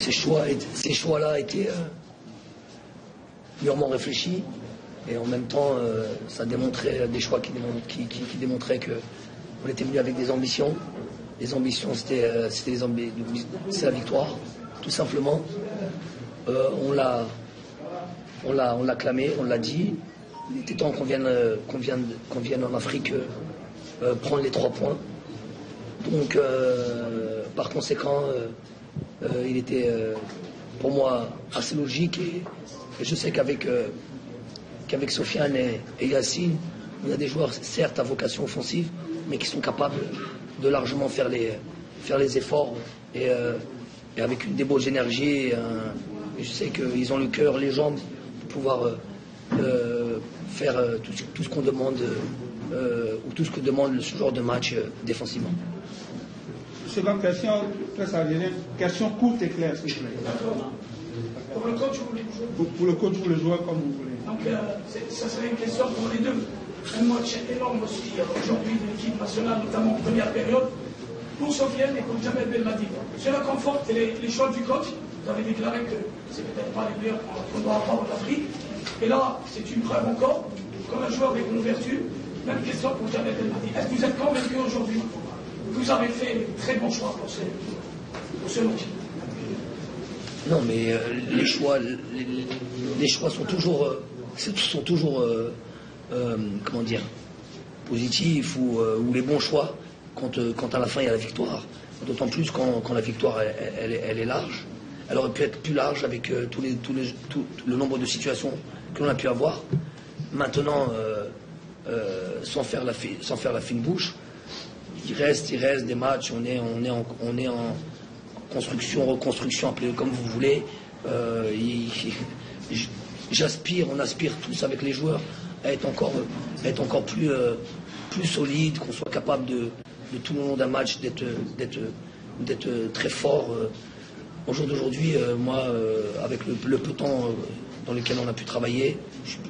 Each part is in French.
Ces choix-là étaient mûrement réfléchis et en même temps, ça démontrait des choix qui démontraient qu'on était venu avec des ambitions. Les ambitions, c'est la victoire, tout simplement. On l'a clamé, on l'a dit. Il était temps qu'on vienne en Afrique prendre les 3 points. Donc, par conséquent, il était pour moi assez logique et je sais qu'avec Sofiane et Yacine, on a des joueurs certes à vocation offensive, mais qui sont capables de largement faire les efforts et avec une débauche d'énergie. Je sais qu'ils ont le cœur, les jambes pour pouvoir faire tout ce qu'on demande ou tout ce que demande ce genre de match défensivement. Seconde question, très algérienne, question courte et claire, s'il vous plaît. Pour le coach ou les joueurs? Pour le coach ou le joueur, comme vous voulez. Donc, ça serait une question pour les deux. Un match énorme aussi aujourd'hui de l'équipe nationale, notamment en première période, pour Sofiane et pour Jamel Belmadi. Cela conforte les choix du coach. Vous avez déclaré que c'est peut-être pas les meilleurs qu'on doit avoir en Afrique. Et là, c'est une preuve encore, comme un joueur avec une ouverture. Même question pour Jamel Belmadi. Est-ce que vous êtes convaincu aujourd'hui que vous avez fait les très bons choix pour ce match? Non, mais les choix sont toujours, comment dire, positifs ou les bons choix quand à la fin il y a la victoire. D'autant plus quand la victoire elle est large. Elle aurait pu être plus large avec tout le nombre de situations que l'on a pu avoir. Maintenant, sans faire la fine bouche, il reste des matchs. On est en construction, reconstruction, appelez-le comme vous voulez. On aspire tous avec les joueurs à être encore plus solide, qu'on soit capable de tout le long d'un match d'être très fort. Au jour d'aujourd'hui, moi, avec le peu de temps dans lequel on a pu travailler,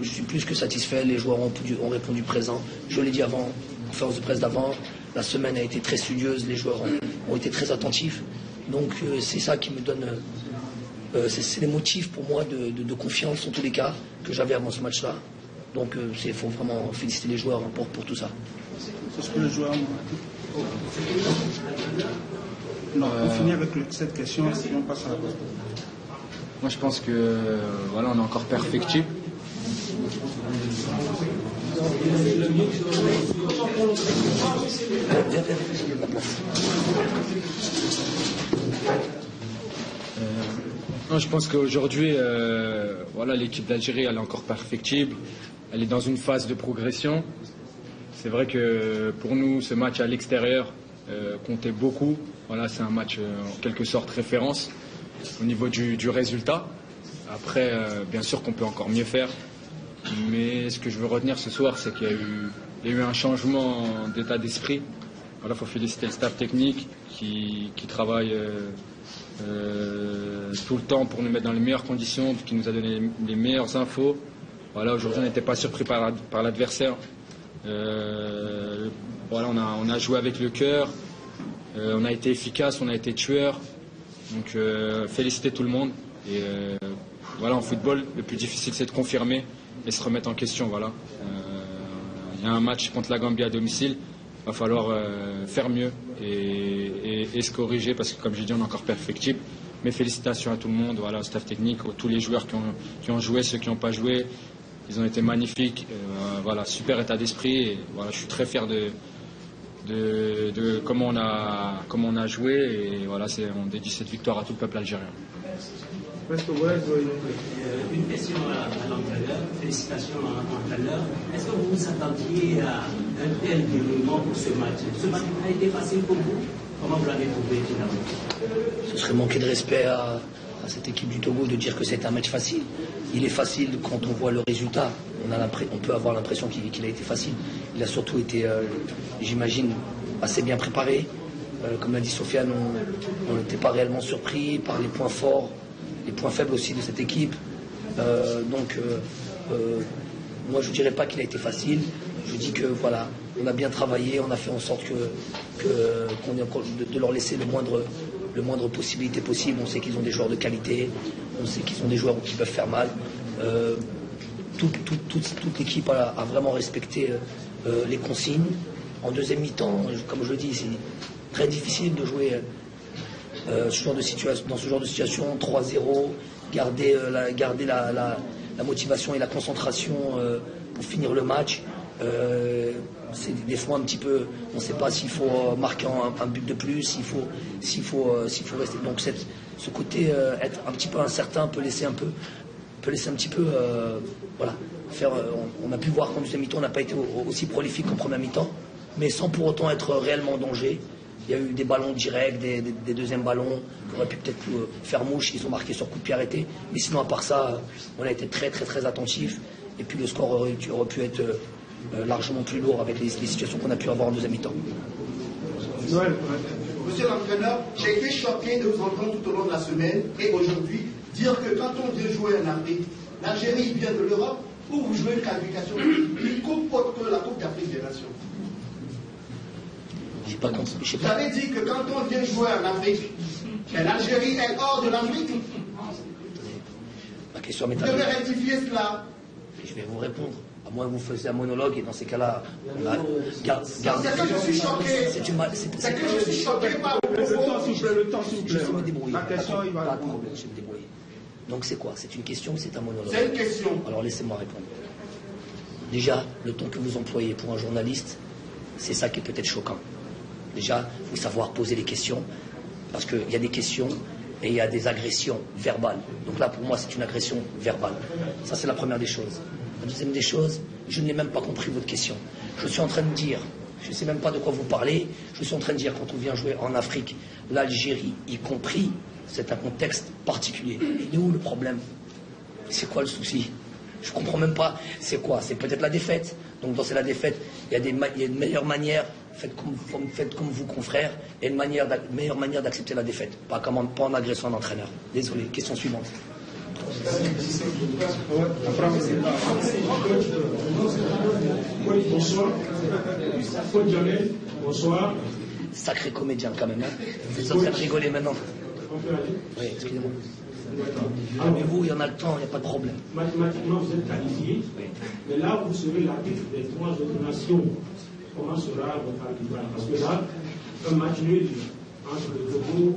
je suis plus que satisfait. Les joueurs ont répondu présent. Je l'ai dit avant, en conférence de presse d'avant, la semaine a été très studieuse, les joueurs ont été très attentifs. Donc c'est ça qui me donne, c'est les motifs pour moi de confiance en tous les cas que j'avais avant ce match-là. Donc il faut vraiment féliciter les joueurs pour tout ça. C'est ce que les joueurs ont dit. Non, on finit avec cette question et on passe à la poste. Moi je pense que voilà, on est encore perfectible. Non, je pense qu'aujourd'hui, voilà, l'équipe d'Algérie elle est encore perfectible. Elle est dans une phase de progression. C'est vrai que pour nous, ce match à l'extérieur comptait beaucoup. Voilà, c'est un match en quelque sorte référence au niveau du résultat. Après, bien sûr qu'on peut encore mieux faire. Mais ce que je veux retenir ce soir, c'est qu'il y a eu un changement d'état d'esprit. Voilà, faut féliciter le staff technique qui travaille tout le temps pour nous mettre dans les meilleures conditions, qui nous a donné les meilleures infos. Voilà, aujourd'hui, on n'était pas surpris par l'adversaire. Voilà, on a joué avec le cœur. On a été efficace, on a été tueur. Donc, féliciter tout le monde. Et voilà, en football, le plus difficile, c'est de confirmer et se remettre en question. Voilà. Il y a un match contre la Gambie à domicile. Il va falloir faire mieux et se corriger parce que, comme j'ai dit, on est encore perfectible. Mais félicitations à tout le monde, voilà, au staff technique, à tous les joueurs qui ont joué, ceux qui n'ont pas joué. Ils ont été magnifiques. Voilà, super état d'esprit. Et voilà, je suis très fier de comment on a joué. Et voilà, on dédie cette victoire à tout le peuple algérien. Une question à l'entraîneur, félicitations à l'entraîneur. Est-ce que vous vous attendiez à un tel déroulement pour ce match? Ce match a été facile pour vous? Comment vous l'avez trouvé finalement? Ce serait manquer de respect à cette équipe du Togo de dire que c'est un match facile. Il est facile quand on voit le résultat. On peut avoir l'impression qu'il a été facile. Il a surtout été, j'imagine, assez bien préparé. Comme l'a dit Sofiane, on n'était pas réellement surpris par les points forts, les points faibles aussi de cette équipe. Donc, moi, je ne dirais pas qu'il a été facile. Je dis que voilà, on a bien travaillé, on a fait en sorte de leur laisser le le moindre possibilité possible. On sait qu'ils ont des joueurs de qualité, on sait qu'ils ont des joueurs qui peuvent faire mal. Toute l'équipe a vraiment respecté les consignes. En deuxième mi-temps, comme je le dis, c'est très difficile de jouer dans ce genre de situation, 3-0, garder la motivation et la concentration pour finir le match. C'est des fois un petit peu, on ne sait pas s'il faut marquer un but de plus, s'il faut rester. Donc ce côté être un petit peu incertain peut laisser un petit peu voilà, faire. On a pu voir qu'en deuxième mi-temps on n'a pas été aussi prolifique qu'en première mi-temps, mais sans pour autant être réellement en danger. Il y a eu des ballons directs, des deuxièmes ballons qui auraient pu peut-être faire mouche, ils ont marqué sur coup de pied arrêté. Mais sinon, à part ça, on a été très très très attentifs. Et puis le score aurait pu être largement plus lourd avec les situations qu'on a pu avoir en deuxième mi-temps. Monsieur l'entraîneur, j'ai été choqué de vous entendre tout au long de la semaine et aujourd'hui dire que quand on vient jouer en Afrique, l'Algérie vient de l'Europe, où vous jouez une qualification, une coupe autre que la Coupe d'Afrique des Nations. Pas compris, vous avez dit que quand on vient jouer en Afrique, l'Algérie est hors de l'Afrique. Ma question m'est vous devez rectifier cela. Je vais vous répondre. À moins que vous fassiez un monologue et dans ces cas-là, c'est que je suis choqué. C'est que je suis choqué par le temps s'il vous plaît. Je vais me débrouiller. La question, il va pas de problème, je vais me débrouiller. Donc c'est quoi? C'est une question ou c'est un monologue? C'est une question. Alors laissez-moi répondre. Déjà, le ton que vous employez pour un journaliste, c'est ça qui est peut-être choquant. Déjà, il faut savoir poser les questions, parce qu'il y a des questions et il y a des agressions verbales. Donc là, pour moi, c'est une agression verbale. Ça, c'est la première des choses. La deuxième des choses, je n'ai même pas compris votre question. Je suis en train de dire, je ne sais même pas de quoi vous parlez, je suis en train de dire, quand on vient jouer en Afrique, l'Algérie y compris, c'est un contexte particulier. Il est où le problème? C'est quoi le souci? Je ne comprends même pas. C'est quoi? C'est peut-être la défaite. Donc dans la défaite, il y a une meilleure manière. Faites comme vous, confrères, et une meilleure manière d'accepter la défaite. Pas en agressant un entraîneur. Désolé. Question suivante. Bonsoir. Sacré comédien quand même. Hein. Vous êtes en train de rigoler maintenant. Oui, excusez-moi. Mais vous, il y en a le temps, il n'y a pas de problème. Mathématiquement, vous êtes qualifié. Oui. Mais là, vous serez l'arbitre des 3 autres nations. Comment sera votre arbitrage? Parce que là, un match nul entre le Togo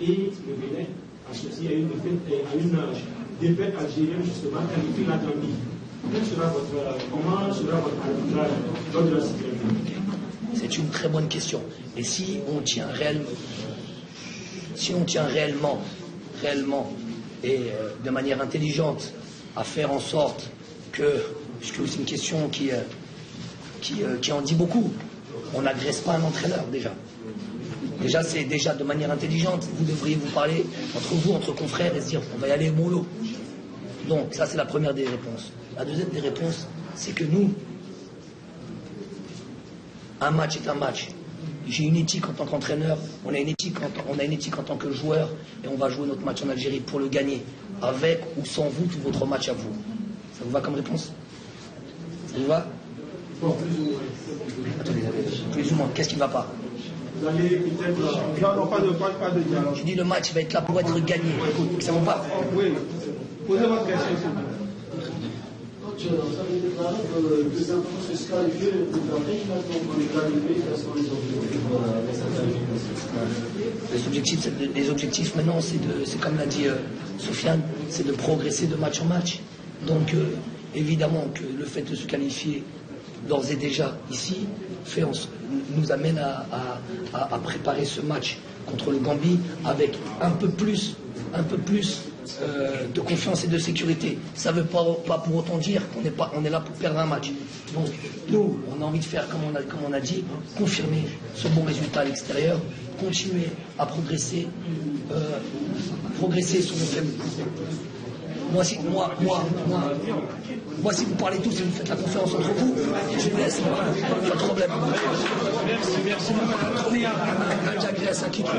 et le Bénin, associé à une défaite algérienne, justement, qualifie la Gambie. Comment sera votre arbitrage lors de la situation? C'est une très bonne question. Et si on tient réellement, et de manière intelligente, à faire en sorte que, puisque c'est une question qui en dit beaucoup, on n'agresse pas un entraîneur déjà. C'est déjà de manière intelligente. Vous devriez vous parler entre vous, entre confrères, et se dire on va y aller mollo. Donc ça c'est la première des réponses. La deuxième des réponses, c'est que nous, un match est un match. J'ai une éthique en tant qu'entraîneur, on a une éthique en tant que joueur, et on va jouer notre match en Algérie pour le gagner, avec ou sans vous, tout votre match à vous. Ça vous va comme réponse? Ça vous va? Attendez, plus ou moins, qu'est-ce qui ne va pas? Non, pas de dialogue. Je dis le match va être là pour être gagné. Ça ne va pas? Oui. Posez votre question, s'il vous plaît. Tu as déclaré que les impôts se qualifient pour l'Afrique, maintenant on est qualifiés, quels sont les objectifs? Les objectifs maintenant, c'est comme l'a dit Sofiane, c'est de progresser de match en match. Donc évidemment que le fait de se qualifier d'ores et déjà ici nous amène à préparer ce match contre le Gambie avec un peu plus de confiance et de sécurité. Ça ne veut pas pour autant dire qu'on est là pour perdre un match. Donc nous, on a envie de faire, comme on a dit, confirmer ce bon résultat à l'extérieur, continuer à progresser sur nos faibles. Moi, si vous parlez tous et vous faites la conférence entre vous, je vous laisse. Pas de problème. Merci. Jack, c'est bon.